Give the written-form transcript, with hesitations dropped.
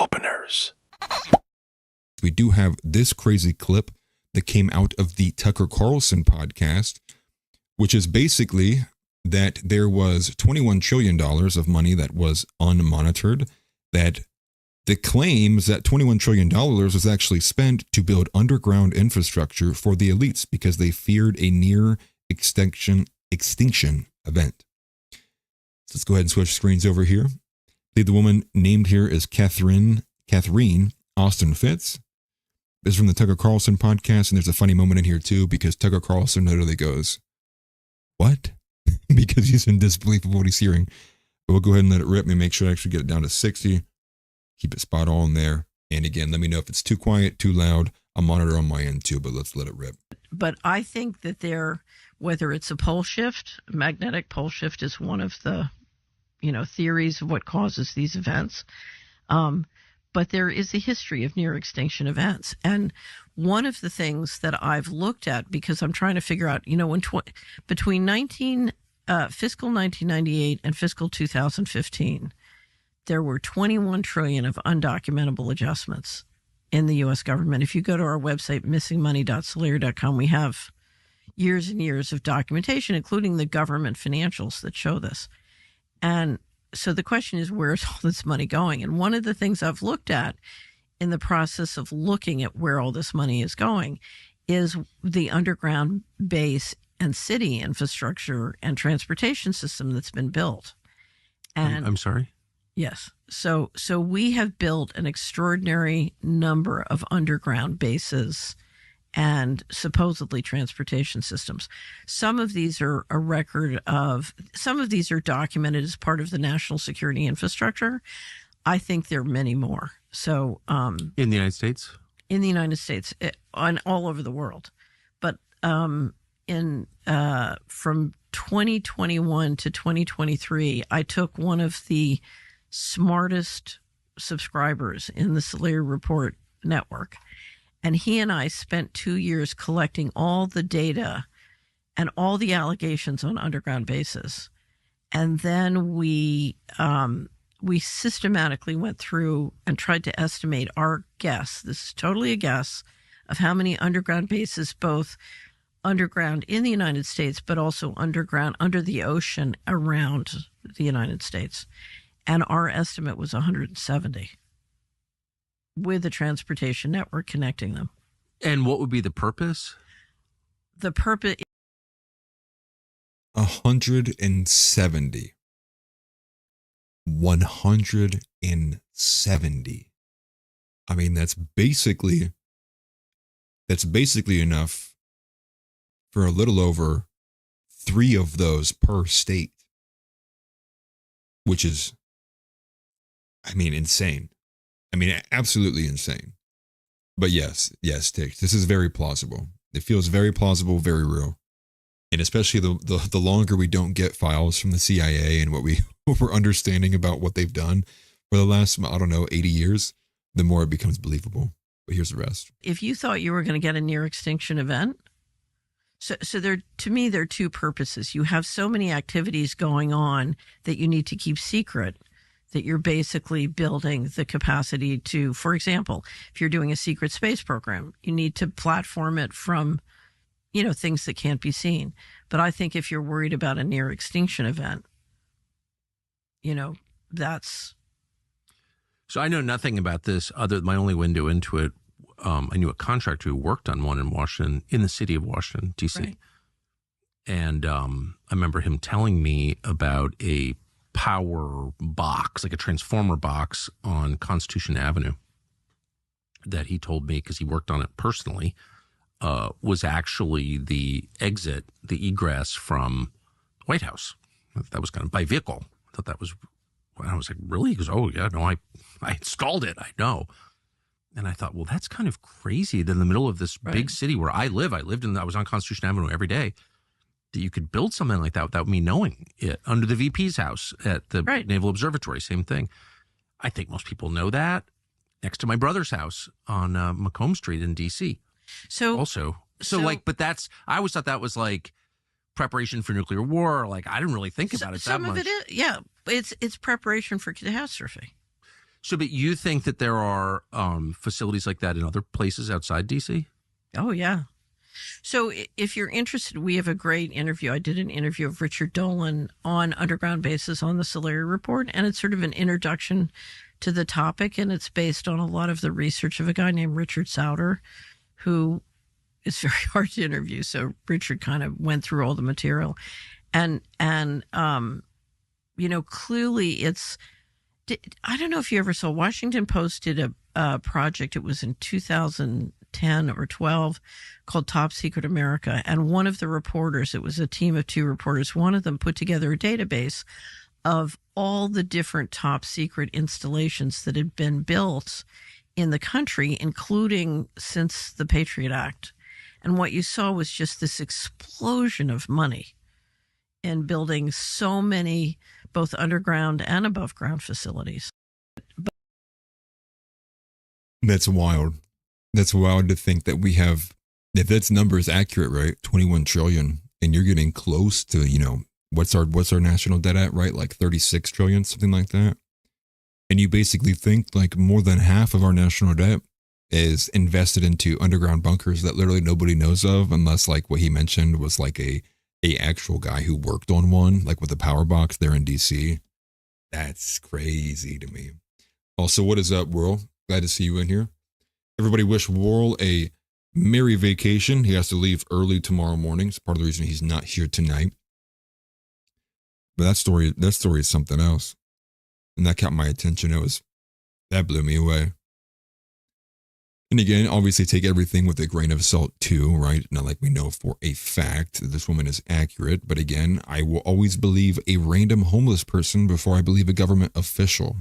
openers. We do have this crazy clip that came out of the Tucker Carlson podcast, which is basically that there was $21 trillion of money that was unmonitored, that the claims that $21 trillion was actually spent to build underground infrastructure for the elites because they feared a near extinction event. So let's go ahead and switch screens over here. The woman named here is Catherine Austin Fitz. This is from the Tucker Carlson podcast, and there's a funny moment in here too because Tucker Carlson literally goes, "What?" because he's in disbelief of what he's hearing. But we'll go ahead and let it rip and make sure I actually get it down to 60. Keep it spot on there. And again, let me know if it's too quiet, too loud. I'll monitor on my end too, but let's let it rip. But I think that whether it's a pole shift, magnetic pole shift is one of the, theories of what causes these events. But there is a history of near extinction events. And one of the things that I've looked at, because I'm trying to figure out, between fiscal 1998 and fiscal 2015, there were 21 trillion of undocumentable adjustments in the U.S. government. If you go to our website, missingmoney.solera.com, we have years and years of documentation, including the government financials that show this. And so the question is, where's all this money going? And one of the things I've looked at in the process of looking at where all this money is going is the underground base and city infrastructure and transportation system that's been built. And I'm sorry? Yes. So we have built an extraordinary number of underground bases and supposedly transportation systems. Some of these are some of these are documented as part of the national security infrastructure. I think there are many more. So in the United States? In the United States, and all over the world. But from 2021 to 2023, I took one of the smartest subscribers in the Solera Report network, and he and I spent 2 years collecting all the data and all the allegations on underground bases. And then we systematically went through and tried to estimate our guess. This is totally a guess of how many underground bases, both underground in the United States, but also underground under the ocean around the United States. And our estimate was 170 with a transportation network connecting them. And what would be the purpose? The purpose... 170. 170. I mean, that's basically enough for a little over 3 of those per state, which is, insane. Absolutely insane. But yes, Tix, this is very plausible. It feels very plausible, very real. And especially the longer we don't get files from the CIA and what we're understanding about what they've done for the last, 80 years, the more it becomes believable. But here's the rest. If you thought you were going to get a near extinction event, so to me, there are 2 purposes. You have so many activities going on that you need to keep secret, that you're basically building the capacity to, for example, if you're doing a secret space program, you need to platform it from, things that can't be seen. But I think if you're worried about a near extinction event, that's... So I know nothing about this other than my only window into it. I knew a contractor who worked on one in Washington, in the city of Washington, D.C. Right. And I remember him telling me about a power box, like a transformer box on Constitution Avenue that he told me, because he worked on it personally, was actually the exit, the egress from the White House. That was kind of by vehicle. I thought that was, I was like, really? He goes, oh, yeah, no, I installed it. I know. And I thought, well, that's kind of crazy that in the middle of this big city where I live, I was on Constitution Avenue every day, that you could build something like that without me knowing it. Under the VP's house at the Naval Observatory, same thing. I think most people know that. Next to my brother's house on Macomb Street in D.C. But that's, I always thought that was like preparation for nuclear war. Like, I didn't really think about it that much. Some of it is, yeah. It's preparation for catastrophe. So, but you think that there are facilities like that in other places outside DC? Oh, yeah. So if you're interested, we have a great interview. I did an interview of Richard Dolan on underground bases on the Solari Report, and it's sort of an introduction to the topic, and it's based on a lot of the research of a guy named Richard Souter, who is very hard to interview. So Richard kind of went through all the material, and clearly it's. I don't know if you ever saw Washington Post did a project. It was in 2010 or 12 called Top Secret America. And one of the reporters, it was a team of 2 reporters, one of them put together a database of all the different top secret installations that had been built in the country, including since the Patriot Act. And what you saw was just this explosion of money in building so many both underground and above ground facilities. That's wild. That's wild to think that we have, if that number is accurate, right? 21 trillion, and you're getting close to, what's our national debt at, right? Like 36 trillion, something like that. And you basically think like more than half of our national debt is invested into underground bunkers that literally nobody knows of, unless like what he mentioned was like a actual guy who worked on one, like with a power box there in DC. That's crazy to me. Also, what is up, Whirl? Glad to see you in here. Everybody wish Whirl a merry vacation. He has to leave early tomorrow morning. It's part of the reason he's not here tonight. But that story is something else. And that caught my attention. That blew me away. And again, obviously take everything with a grain of salt too, right? Not like we know for a fact that this woman is accurate. But again, I will always believe a random homeless person before I believe a government official.